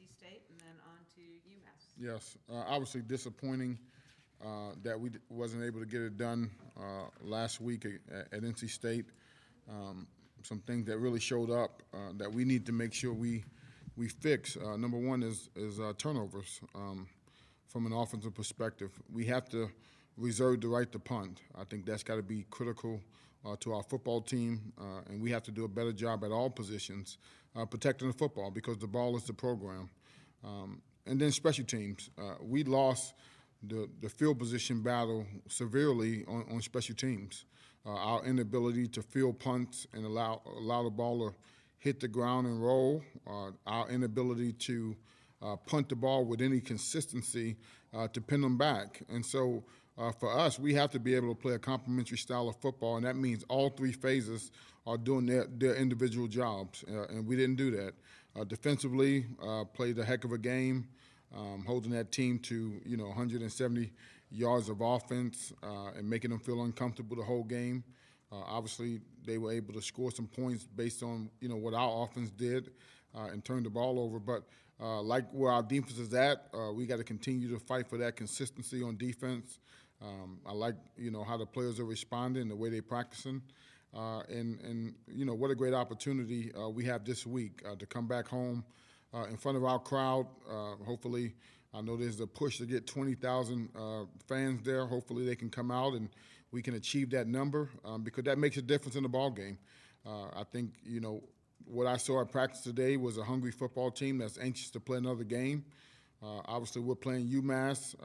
NC State and then on to UMass. Yes, obviously disappointing that we wasn't able to get it done last week at NC State. Some things that really showed up that we need to make sure we fix. Number one is turnovers. From an offensive perspective, we have to reserve the right to punt. I think that's got to be critical to our football team, and we have to do a better job at all positions protecting the football because the ball is the program. And then special teams. We lost the field position battle severely on special teams. Our inability to field punts and allow the ball to hit the ground and roll, our inability to punt the ball with any consistency to pin them back. And so for us, we have to be able to play a complementary style of football, and that means all three phases are doing their individual jobs, and we didn't do that. Defensively, played a heck of a game, holding that team to 170 yards of offense and making them feel uncomfortable the whole game. Obviously, they were able to score some points based on what our offense did and turn the ball over. But like where our defense is at, we got to continue to fight for that consistency on defense. I like how the players are responding, the way they're practicing, and what a great opportunity we have this week to come back home in front of our crowd. Hopefully, I know there's a push to get 20,000 fans there. Hopefully, they can come out and we can achieve that number because that makes a difference in the ball game. I think what I saw at practice today was a hungry football team that's anxious to play another game. Obviously, we're playing UMass,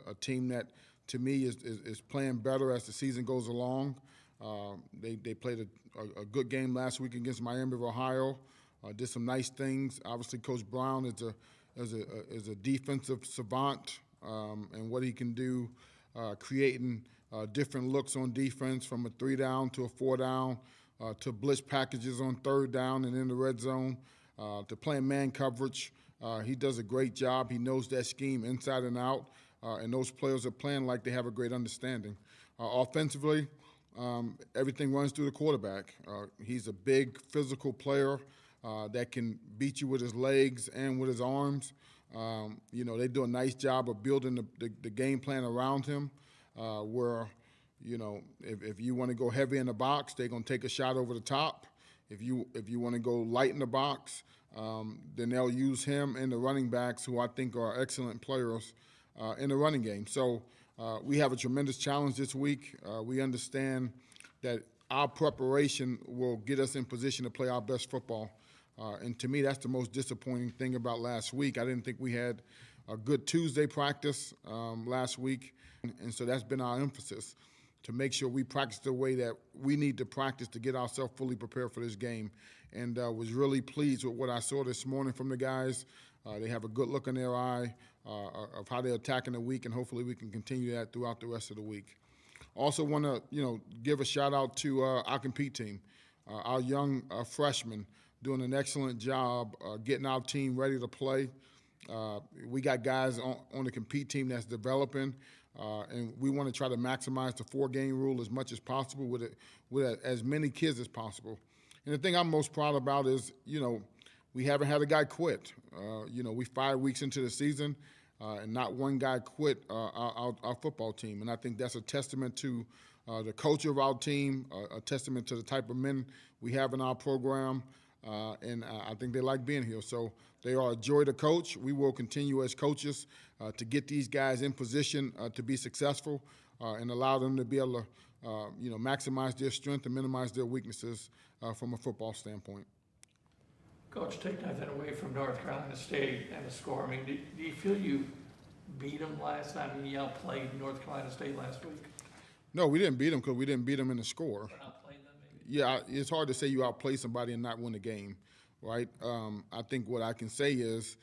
a team that, to me, is playing better as the season goes along. They played a good game last week against Miami of Ohio. Did some nice things. Obviously, Coach Brown is a defensive savant, and what he can do, creating different looks on defense from a 3-down to a 4-down, to blitz packages on 3rd down and in the red zone, to playing man coverage. He does a great job. He knows that scheme inside and out, and those players are playing like they have a great understanding. Offensively, everything runs through the quarterback. He's a big physical player that can beat you with his legs and with his arms. They do a nice job of building the game plan around him, where if you want to go heavy in the box, they're going to take a shot over the top. If you want to go light in the box, then they'll use him and the running backs, who I think are excellent players in the running game. So we have a tremendous challenge this week. We understand that our preparation will get us in position to play our best football. And to me, that's the most disappointing thing about last week. I didn't think we had a good Tuesday practice last week, and so that's been our emphasis, to make sure we practice the way that we need to practice to get ourselves fully prepared for this game. And was really pleased with what I saw this morning from the guys. They have a good look in their eye of how they're attacking the week, and hopefully we can continue that throughout the rest of the week. Also want to give a shout out to our compete team, our young freshmen doing an excellent job getting our team ready to play. We got guys on the compete team that's developing, and we want to try to maximize the 4-game rule as much as possible with as many kids as possible. And the thing I'm most proud about is, we haven't had a guy quit. We 5 weeks into the season, and not one guy quit our football team. And I think that's a testament to the culture of our team, a testament to the type of men we have in our program. And I think they like being here. So they are a joy to coach. We will continue as coaches to get these guys in position to be successful and allow them to be able to maximize their strength and minimize their weaknesses from a football standpoint. Coach, take nothing away from North Carolina State and the score. I mean, do you feel you beat them last time? I mean, you outplayed North Carolina State last week? No, we didn't beat them because we didn't beat them in the score. Outplayed them, maybe? Yeah, it's hard to say you outplay somebody and not win a game, right? I think what I can say is,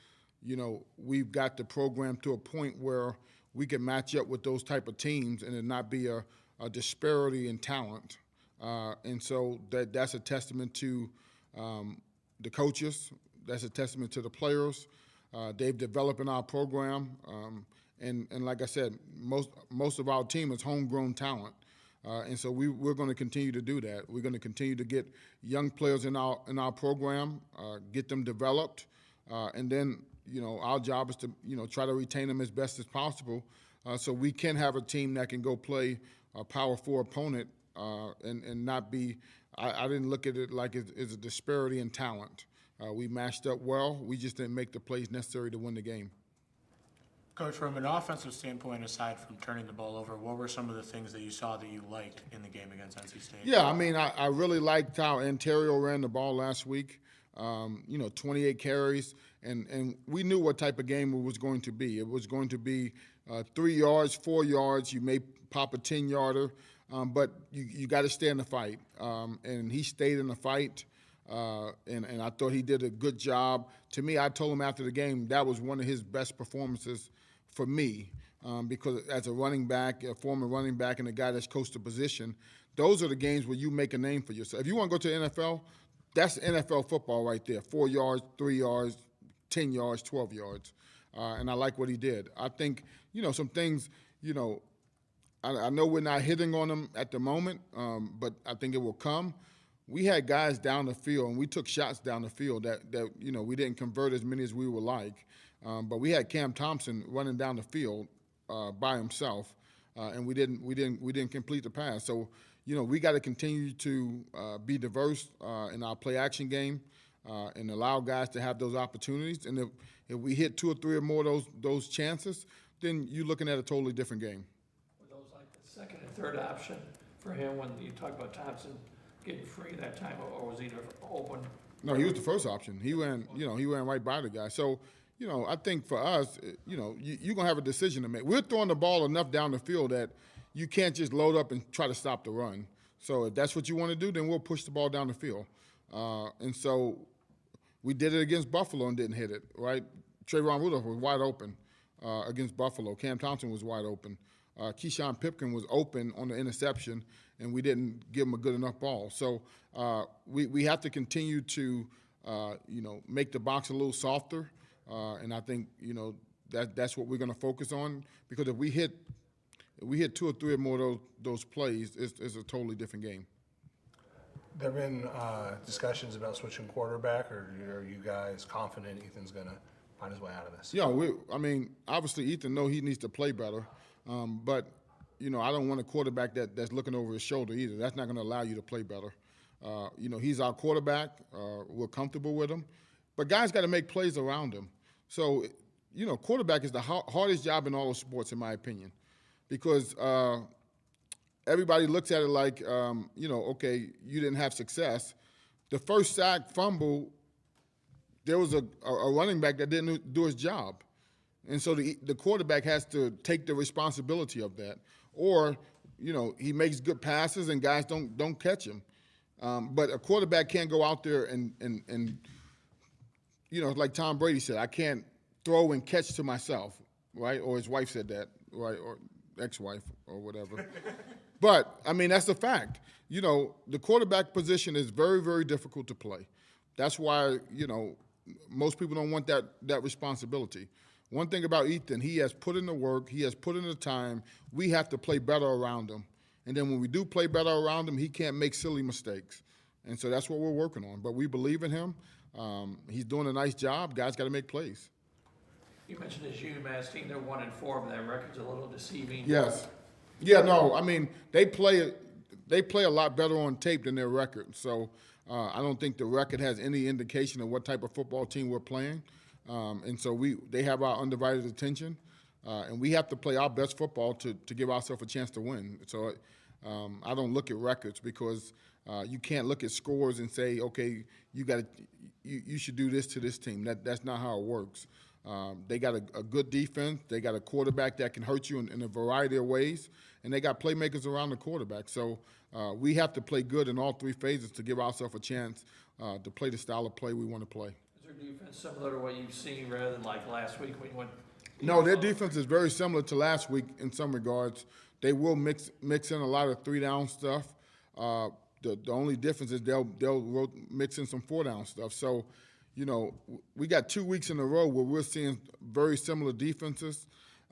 we've got the program to a point where we can match up with those type of teams and it not be a disparity in talent. And so that's a testament to the coaches. That's a testament to the players. They've developed in our program. And like I said, most of our team is homegrown talent. And so we're going to continue to do that. We're going to continue to get young players in our program, get them developed, and then our job is to, try to retain them as best as possible, so we can have a team that can go play a Power 4 opponent and not be. I didn't look at it like it's a disparity in talent. We matched up well. We just didn't make the plays necessary to win the game. Coach, from an offensive standpoint, aside from turning the ball over, what were some of the things that you saw that you liked in the game against NC State? Yeah, I mean, I really liked how Ontario ran the ball last week. 28 carries, and we knew what type of game it was going to be. It was going to be 3 yards, 4 yards. You may pop a 10-yarder, but you got to stay in the fight. And he stayed in the fight, and I thought he did a good job. To me, I told him after the game that was one of his best performances for me, because as a running back, a former running back, and a guy that's coached the position, those are the games where you make a name for yourself. If you want to go to the NFL, that's NFL football right there. 4 yards, 3 yards, 10 yards, 12 yards. And I like what he did. I think, some things, I know we're not hitting on them at the moment, but I think it will come. We had guys down the field, and we took shots down the field that we didn't convert as many as we would like. But we had Cam Thompson running down the field by himself, and we didn't complete the pass. So, we got to continue to be diverse in our play action game and allow guys to have those opportunities. And if we hit 2 or 3 or more of those chances, then you're looking at a totally different game. Were those like the second and third option for him when you talk about Thompson getting free that time, or was he open? No, he was the first option. He ran right by the guy. So, I think for us, you're going to have a decision to make. We're throwing the ball enough down the field that you can't just load up and try to stop the run. So if that's what you want to do, then we'll push the ball down the field. And so we did it against Buffalo and didn't hit it, right? Trayvon Rudolph was wide open against Buffalo. Cam Thompson was wide open. Keyshawn Pipkin was open on the interception, and we didn't give him a good enough ball. So we have to continue to, make the box a little softer. And I think, that's what we're going to focus on, because if we hit 2 or 3 or more of those plays, it's a totally different game. There have been discussions about switching quarterback, or are you guys confident Ethan's going to find his way out of this? Yeah, obviously Ethan knows he needs to play better, but I don't want a quarterback that's looking over his shoulder either. That's not going to allow you to play better. He's our quarterback. We're comfortable with him, but guys got to make plays around him. So, quarterback is the hardest job in all of sports, in my opinion, because everybody looks at it like, okay, you didn't have success. The first sack, fumble, there was a running back that didn't do his job. And so the quarterback has to take the responsibility of that. Or, he makes good passes and guys don't catch him. But a quarterback can't go out there and like Tom Brady said, I can't throw and catch to myself, right? Or his wife said that, right? Or ex-wife or whatever. But, that's a fact. The quarterback position is very, very difficult to play. That's why, most people don't want that responsibility. One thing about Ethan, he has put in the work, he has put in the time. We have to play better around him. And then when we do play better around him, he can't make silly mistakes. And so that's what we're working on. But we believe in him. He's doing a nice job. Guys got to make plays. You mentioned his UMASS team, they're 1-4, but that record's a little deceiving. Yes. Yeah, no, they play a lot better on tape than their record. So I don't think the record has any indication of what type of football team we're playing. And so they have our undivided attention. And we have to play our best football to give ourselves a chance to win. So I don't look at records, because you can't look at scores and say, okay, you should do this to this team. That's not how it works. They got a good defense. They got a quarterback that can hurt you in a variety of ways, and they got playmakers around the quarterback. So we have to play good in all 3 phases to give ourselves a chance to play the style of play we want to play. Is their defense similar to what you've seen rather than like last week when you went? No, their defense is very similar to last week in some regards. They will mix in a lot of 3-down stuff. The only difference is they'll mix in some 4-down stuff. So, we got 2 weeks in a row where we're seeing very similar defenses.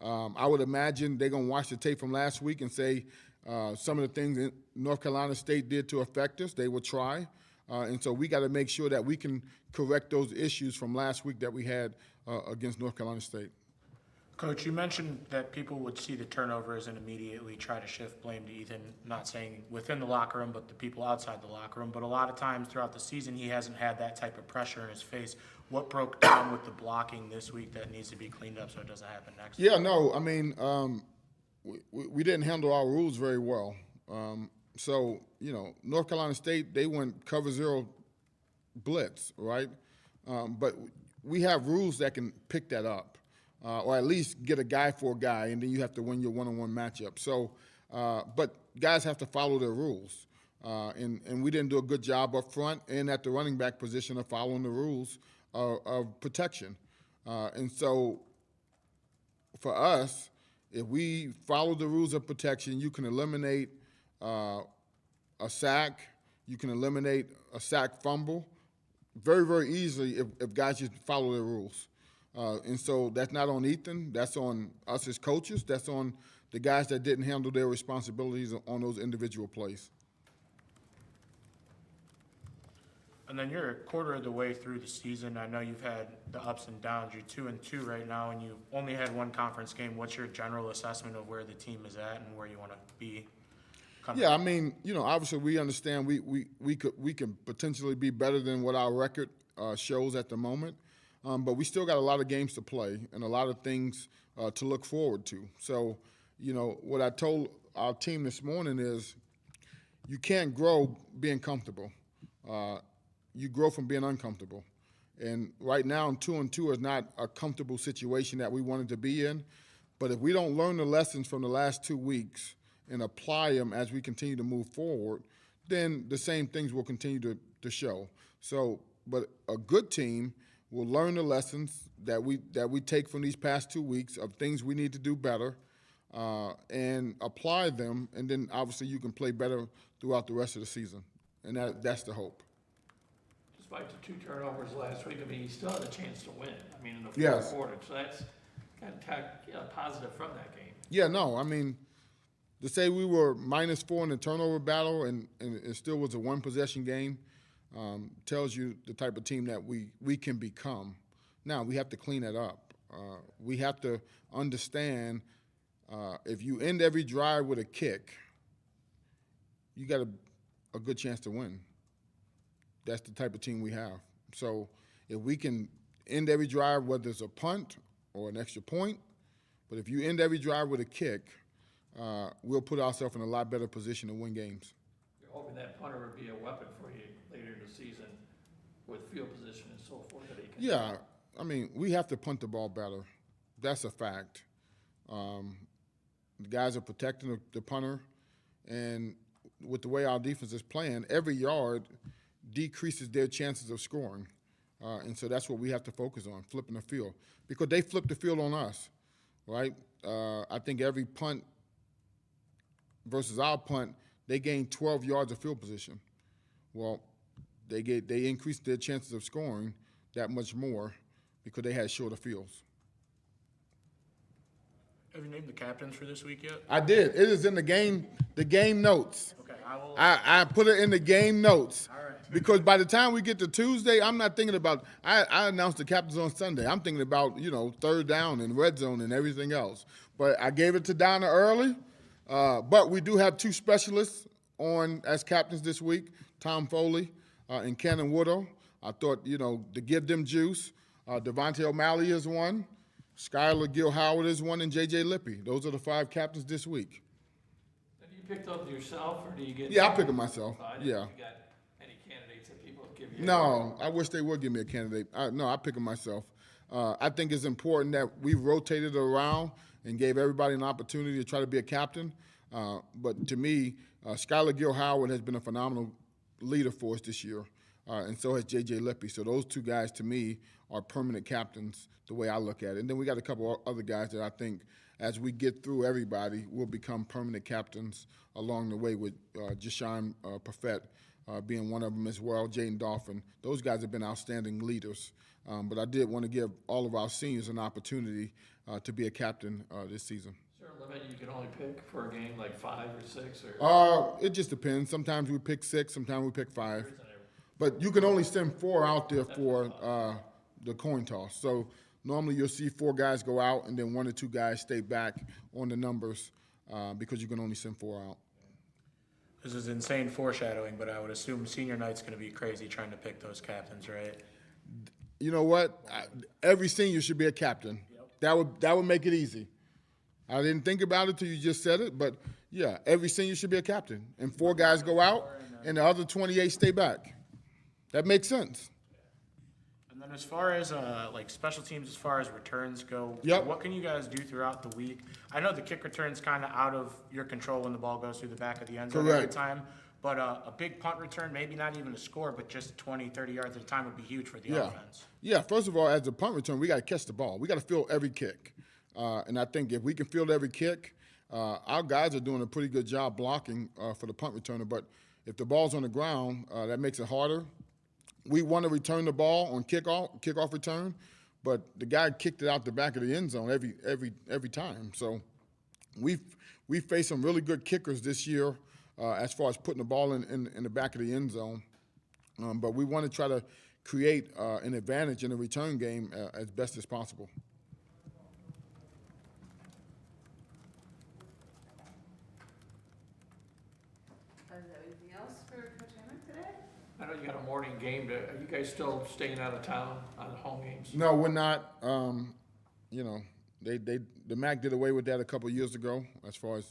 I would imagine they're going to watch the tape from last week and say some of the things that North Carolina State did to affect us, they will try. And so we got to make sure that we can correct those issues from last week that we had against North Carolina State. Coach, you mentioned that people would see the turnovers and immediately try to shift blame to Ethan, not saying within the locker room, but the people outside the locker room. But a lot of times throughout the season, he hasn't had that type of pressure in his face. What broke down with the blocking this week that needs to be cleaned up so it doesn't happen next Yeah, no, I mean, we didn't handle our rules very well. So, North Carolina State, they went cover zero blitz, right? But we have rules that can pick that up. Or at least get a guy for a guy, and then you have to win your one-on-one matchup. So, but guys have to follow their rules, and we didn't do a good job up front and at the running back position of following the rules of protection. And so, for us, if we follow the rules of protection, you can eliminate a sack, you can eliminate a sack fumble very, very easily if guys just follow their rules. And so that's not on Ethan. That's on us as coaches. That's on the guys that didn't handle their responsibilities on those individual plays. And then you're a quarter of the way through the season. I know you've had the ups and downs. You're 2-2 right now, and you only had one conference game. What's your general assessment of where the team is at and where you want to be? Yeah, I mean, obviously we understand we can potentially be better than what our record shows at the moment. But we still got a lot of games to play and a lot of things to look forward to. So, what I told our team this morning is you can't grow being comfortable. You grow from being uncomfortable. And right now, 2-2 is not a comfortable situation that we wanted to be in. But if we don't learn the lessons from the last 2 weeks and apply them as we continue to move forward, then the same things will continue to show. So, but a good team will learn the lessons that we take from these past 2 weeks of things we need to do better and apply them, and then obviously you can play better throughout the rest of the season. And that's the hope. Despite the 2 turnovers last week, I mean, he still had a chance to win. I mean, in the fourth Yes. quarter. So that's kind of positive from that game. Yeah, no, I mean, to say we were -4 in the turnover battle and it still was a one-possession game tells you the type of team that we can become. Now, we have to clean that up. We have to understand if you end every drive with a kick, you got a good chance to win. That's the type of team we have. So if we can end every drive, whether it's a punt or an extra point, but if you end every drive with a kick, we'll put ourselves in a lot better position to win games. You're hoping that punter would be a weapon for you later in the season with field position and so forth that he can. Yeah, I mean, we have to punt the ball better. That's a fact. The guys are protecting the punter, and with the way our defense is playing, every yard decreases their chances of scoring. And so that's what we have to focus on, flipping the field. Because they flip the field on us, right? I think every punt versus our punt, they gained 12 yards of field position. Well, they increased their chances of scoring that much more because they had shorter fields. Have you named the captains for this week yet? I did. It is in the game notes. Okay, I will. I put it in the game notes. All right. Because by the time we get to Tuesday, I'm not thinking about – I announced the captains on Sunday. I'm thinking about, third down and red zone and everything else. But I gave it to Donna early. But we do have 2 specialists on as captains this week, Tom Foley and Cannon Woodall. I thought, to give them juice. Devontae O'Malley is one. Skylar Gill-Howard is one, and J.J. Lippy. Those are the 5 captains this week. Do you pick those yourself, or do you get? Yeah, I pick them myself. I didn't Yeah. know if you got any candidates that people give you? No, I wish they would give me a candidate. No, I pick them myself. I think it's important that we've rotated around and gave everybody an opportunity to try to be a captain. But to me, Skylar Gill-Howard has been a phenomenal leader for us this year, and so has J.J. Lippy. So those 2 guys, to me, are permanent captains the way I look at it. And then we got a couple of other guys that I think as we get through everybody will become permanent captains along the way with Jashawn Perfett being one of them as well, Jaden Dolphin. Those guys have been outstanding leaders. But I did want to give all of our seniors an opportunity to be a captain this season. Is there a limit you can only pick for a game, like 5 or 6? Or It just depends. Sometimes we pick 6, sometimes we pick 5. But you can only send 4 out there for the coin toss. So Normally, you'll see 4 guys go out, and then 1 or 2 guys stay back on the numbers because you can only send 4 out. This is insane foreshadowing, but I would assume senior night's going to be crazy trying to pick those captains, right? You know what? Every senior should be a captain. Yep. That would make it easy. I didn't think about it till you just said it, but yeah, every senior should be a captain, and 4 guys go out, and the other 28 stay back. That makes sense. And then as far as like special teams, as far as returns go, Yep. what can you guys do throughout the week? I know the kick return's kind of out of your control when the ball goes through the back of the end zone every Correct. time. But a big punt return, maybe not even a score, but just 20, 30 yards at a time would be huge for the offense. Yeah, first of all, as a punt return, we got to catch the ball. We got to field every kick. And I think if we can field every kick, our guys are doing a pretty good job blocking for the punt returner. But if the ball's on the ground, that makes it harder. We want to return the ball on kickoff return, but the guy kicked it out the back of the end zone every time. So we faced some really good kickers this year as far as putting the ball in the back of the end zone. But we want to try to create an advantage in the return game as best as possible. Is there anything else for Coach Hammock today? I know you got a morning game. Are you guys still staying out of town on the home games? No, we're not. You know, the MAC did away with that a couple of years ago as far as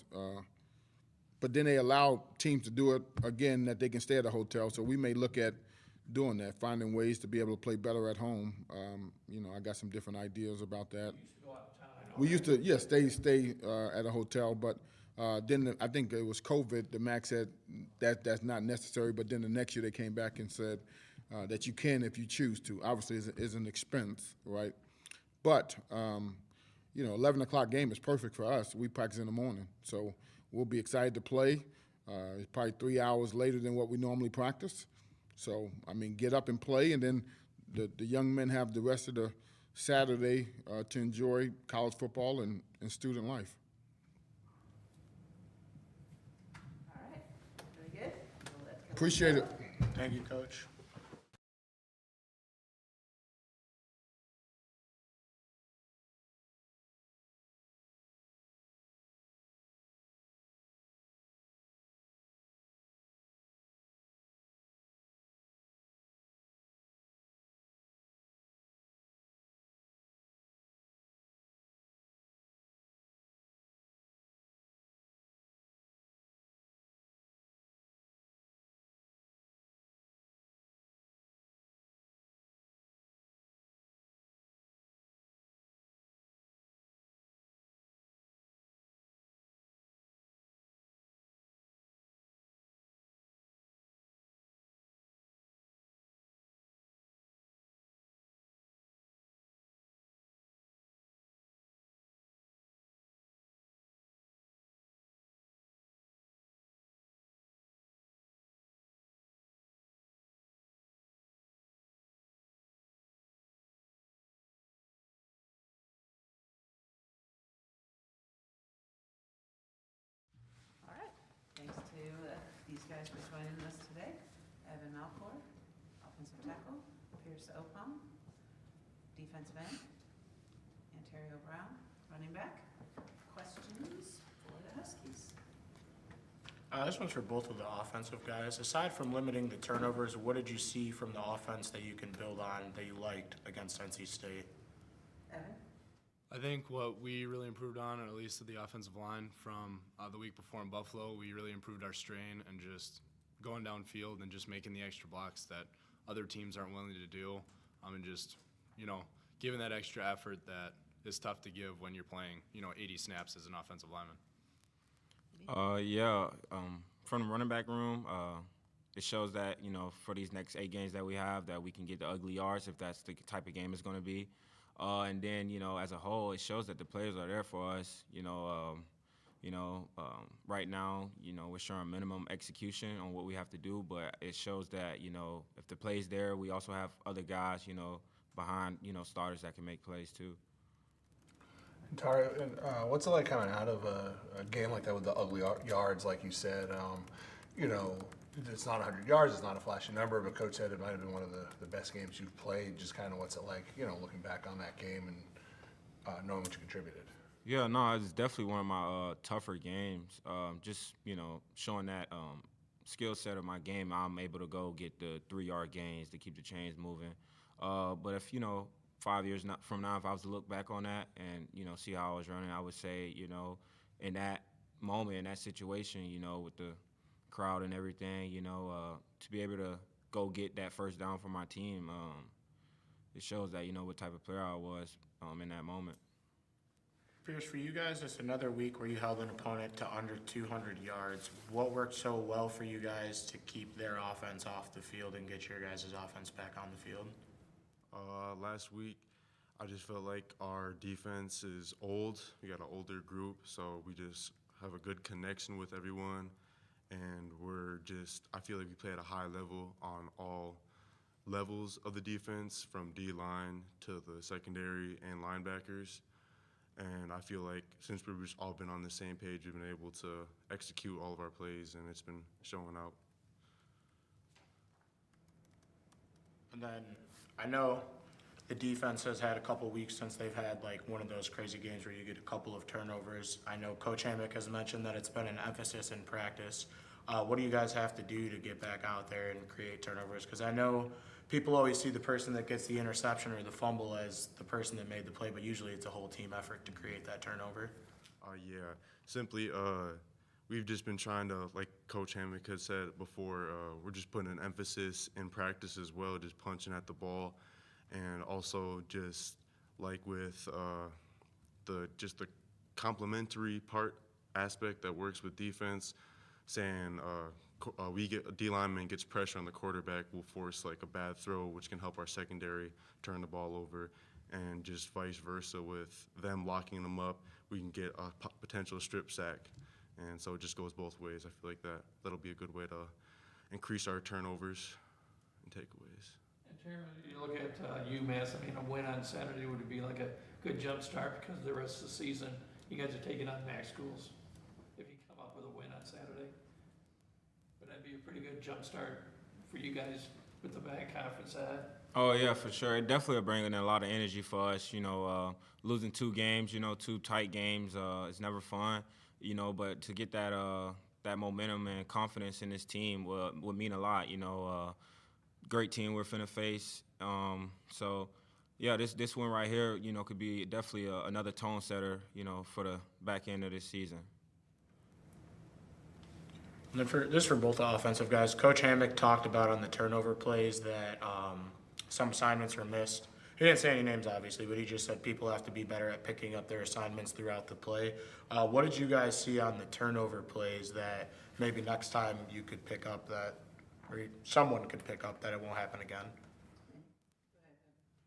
but then they allow teams to do it again, that they can stay at a hotel. So we may look at doing that, finding ways to be able to play better at home. You know, I got some different ideas about that. You used to go out of town, I know. We used to, yes, stay at a hotel, but then I think it was COVID. The MAC said that's not necessary, but then the next year they came back and said that you can if you choose to. Obviously, it's an expense, right? But you know, 11 o'clock game is perfect for us. We practice in the morning, so we'll be excited to play. It's probably 3 hours later than what we normally practice. So, I mean, get up and play, and then the young men have the rest of the Saturday to enjoy college football and student life. All right, very good. We'll let Coach Appreciate it. Thank you, Coach. All right, thanks to these guys for joining us today. Evan Malcor, offensive tackle, Pierce Opom, defensive end, Ontario Brown, running back. Questions for the Huskies? This one's for both of the offensive guys. Aside from limiting the turnovers, what did you see from the offense that you can build on that you liked against NC State? Evan? I think what we really improved on, or at least the offensive line from the week before in Buffalo, we really improved our strain and just going downfield and just making the extra blocks that other teams aren't willing to do, and just, you know, giving that extra effort that is tough to give when you're playing, you know, 80 snaps as an offensive lineman. From the running back room, it shows that, you know, for these next 8 games that we have, that we can get the ugly yards if that's the type of game it's going to be. And then, you know, as a whole, it shows that the players are there for us. Right now, you know, we're showing minimum execution on what we have to do, but it shows that, you know, if the play's there, we also have other guys, you know, behind, you know, starters that can make plays too. Tara, what's it like coming out of a game like that with the ugly yards, like you said? You know, it's not 100 yards, it's not a flashy number, but Coach said it might have been one of the best games you've played. Just kind of what's it like, looking back on that game and knowing what you contributed? Yeah, no, it's definitely one of my tougher games. Just, showing that skill set of my game, I'm able to go get the 3-yard gains to keep the chains moving. But if, 5 years from now, if I was to look back on that and, see how I was running, I would say, in that moment, in that situation, with the crowd and everything, to be able to go get that first down for my team, it shows that, what type of player I was in that moment. Pierce, for you guys, it's another week where you held an opponent to under 200 yards. What worked so well for you guys to keep their offense off the field and get your guys' offense back on the field? Last week, I just felt like our defense is old. We got an older group, so we just have a good connection with everyone. And I feel like we play at a high level on all levels of the defense, from D-line to the secondary and linebackers. And I feel like since we've just all been on the same page, we've been able to execute all of our plays, and it's been showing out. And then I know the defense has had a couple weeks since they've had like one of those crazy games where you get a couple of turnovers. I know Coach Hammock has mentioned that it's been an emphasis in practice. What do you guys have to do to get back out there and create turnovers? Because I know people always see the person that gets the interception or the fumble as the person that made the play, but usually it's a whole team effort to create that turnover. Yeah, simply we've just been trying to, like Coach Hammock has said before, we're just putting an emphasis in practice as well, just punching at the ball. And also just like with the complementary aspect that works with defense, saying a D lineman gets pressure on the quarterback, will force like a bad throw, which can help our secondary turn the ball over, and just vice versa with them locking them up, we can get a potential strip sack. And so it just goes both ways. I feel like that'll be a good way to increase our turnovers and takeaways. And Chairman, you look at UMass, a win on Saturday would be like a good jump start because the rest of the season, you guys are taking on MAC schools. If you come up with a win on Saturday, but that'd be a pretty good jump start for you guys with the MAC conference ahead. Oh, yeah, for sure. It definitely bringing in a lot of energy for us. Losing 2 games, 2 tight games, it's never fun, but to get that momentum and confidence in this team would mean a lot, great team we're finna face. So, yeah, this win right here, could be definitely another tone setter, for the back end of this season. And then for both the offensive guys, Coach Hammock talked about on the turnover plays that some assignments were missed. He didn't say any names, obviously, but he just said people have to be better at picking up their assignments throughout the play. What did you guys see on the turnover plays that maybe next time you could pick up that, or someone could pick up that it won't happen again?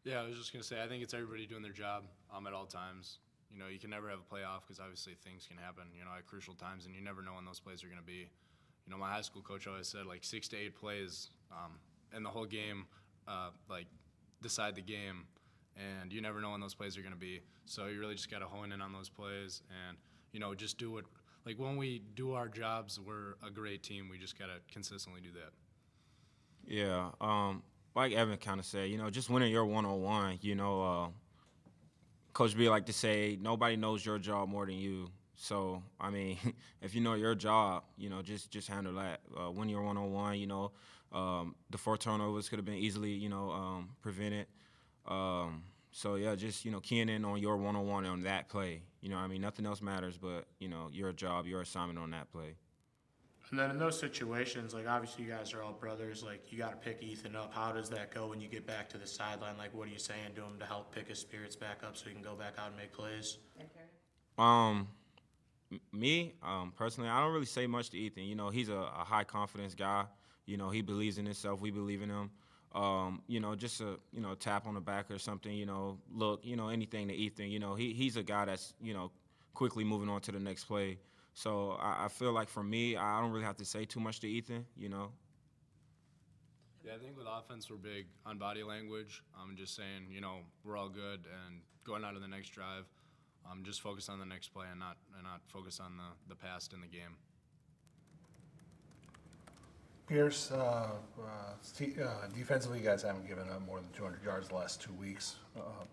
Yeah, I was just going to say, I think it's everybody doing their job at all times. You can never have a playoff because obviously things can happen, at crucial times, and you never know when those plays are going to be. My high school coach always said, 6 to 8 plays in the whole game, decide the game, and you never know when those plays are going to be. So you really just got to hone in on those plays and, just do it. When we do our jobs, we're a great team. We just got to consistently do that. Yeah, like Evan kind of said, just winning your one-on-one, Coach B like to say, nobody knows your job more than you. So, if you know your job, just handle that. Win your one-on-one, the 4 turnovers could have been easily, prevented. So, yeah, just, keying in on your one-on-one on that play. Nothing else matters but, your job, your assignment on that play. And then in those situations, obviously you guys are all brothers, you got to pick Ethan up. How does that go when you get back to the sideline? What are you saying to him to help pick his spirits back up so he can go back out and make plays? Me, personally, I don't really say much to Ethan. He's a high confidence guy. He believes in himself. We believe in him. Just a, tap on the back or something, look, anything to Ethan. He's a guy that's, quickly moving on to the next play. So I feel like for me, I don't really have to say too much to Ethan, Yeah, I think with offense, we're big on body language. I'm just saying, we're all good and going on to the next drive. Just focus on the next play and not focus on the past in the game. Pierce, defensively, you guys haven't given up more than 200 yards the last 2 weeks,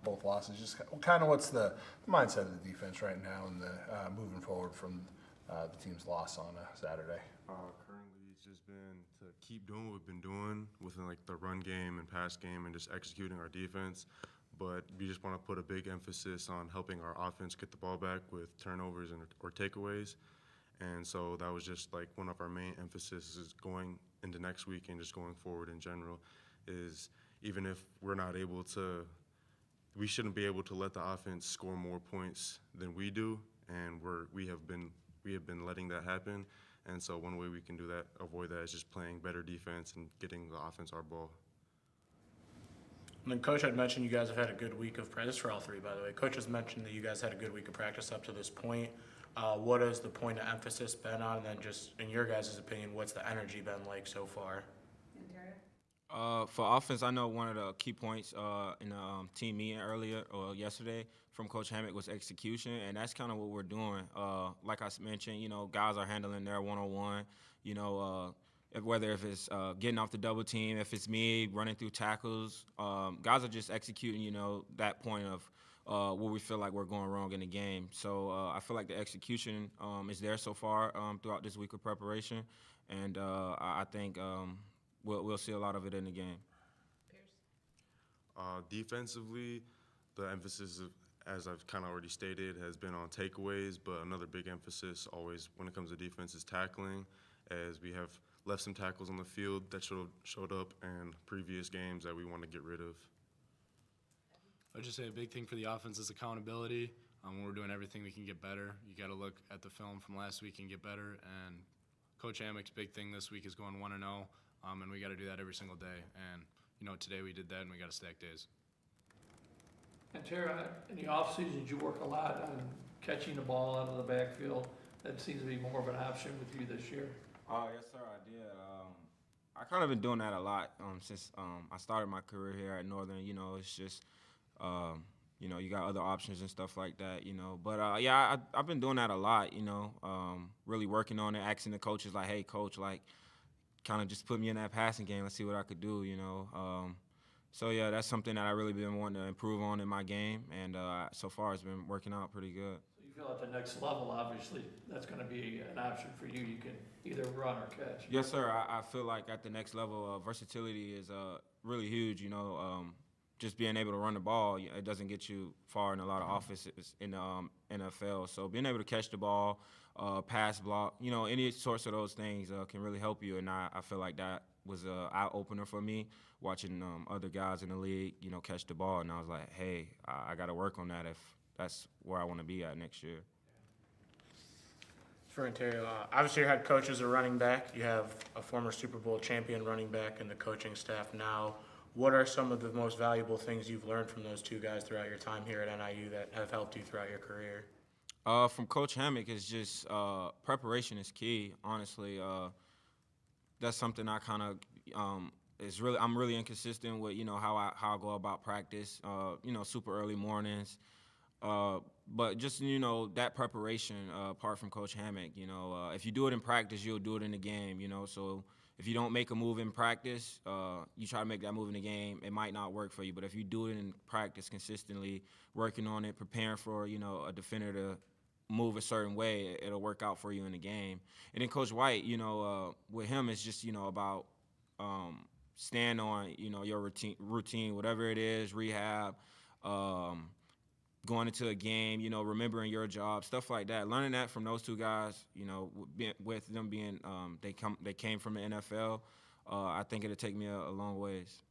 both losses. Just kind of what's the mindset of the defense right now and the moving forward from the team's loss on Saturday? Currently, it's just been to keep doing what we've been doing within like the run game and pass game and just executing our defense. But we just want to put a big emphasis on helping our offense get the ball back with turnovers or takeaways. And so that was just like one of our main emphasis is going into next week and just going forward in general is even if we're not able to, we shouldn't be able to let the offense score more points than we do. And we have been letting that happen. And so one way we can do that, avoid that, is just playing better defense and getting the offense our ball. And then Coach had mentioned you guys have had a good week of practice for all three, by the way. Coach has mentioned that you guys had a good week of practice up to this point. What has the point of emphasis been on? And then just in your guys' opinion, what's the energy been like so far? For offense, I know one of the key points in the team meeting earlier or yesterday from Coach Hammock was execution, and that's kind of what we're doing. Like I mentioned, guys are handling their one-on-one, whether if it's getting off the double team, if it's me running through tackles, guys are just executing, that point of where we feel like we're going wrong in the game. So I feel like the execution is there so far throughout this week of preparation, and I think we'll see a lot of it in the game. Defensively, the emphasis, as I've kind of already stated, has been on takeaways, but another big emphasis always when it comes to defense is tackling, as we have left some tackles on the field that showed up in previous games that we want to get rid of. I'd just say a big thing for the offense is accountability. When we're doing everything, we can get better. You got to look at the film from last week and get better. And Coach Hammock's big thing this week is going 1-0, and we got to do that every single day. And today we did that, and we got to stack days. And Tara, in the offseason, you work a lot on catching the ball out of the backfield. That seems to be more of an option with you this year. Yes, sir, I did. I kind of been doing that a lot since I started my career here at Northern. It's just, you got other options and stuff like that, But, I've been doing that a lot, really working on it, asking the coaches, like, hey, coach, like, kind of just put me in that passing game. Let's see what I could do, So, yeah, that's something that I really been wanting to improve on in my game. And so far it's been working out pretty good. So you feel at the next level, obviously, that's going to be an option for you. You can either run or catch. Yes, sir. I feel like at the next level, versatility is really huge, just being able to run the ball, it doesn't get you far in a lot of offenses in the NFL. So being able to catch the ball, pass block, any sorts of those things can really help you. And I feel like that was an eye-opener for me, watching other guys in the league, catch the ball. And I was like, hey, I got to work on that if that's where I want to be at next year. For Ontario, obviously your head coach is a running back. You have a former Super Bowl champion running back in the coaching staff now. What are some of the most valuable things you've learned from those two guys throughout your time here at NIU that have helped you throughout your career? From Coach Hammock, it's just preparation is key, honestly. That's something I kind of I'm really inconsistent with, how I go about practice, super early mornings. But just, that preparation apart from Coach Hammock, if you do it in practice, you'll do it in the game, So if you don't make a move in practice, you try to make that move in the game, it might not work for you. But if you do it in practice consistently, working on it, preparing for, a defender to move a certain way, it'll work out for you in the game. And then Coach White, with him, it's just, about stand on, your routine, whatever it is, rehab, going into a game, remembering your job, stuff like that. Learning that from those two guys, with them being they came from the NFL, I think it'll take me a long ways.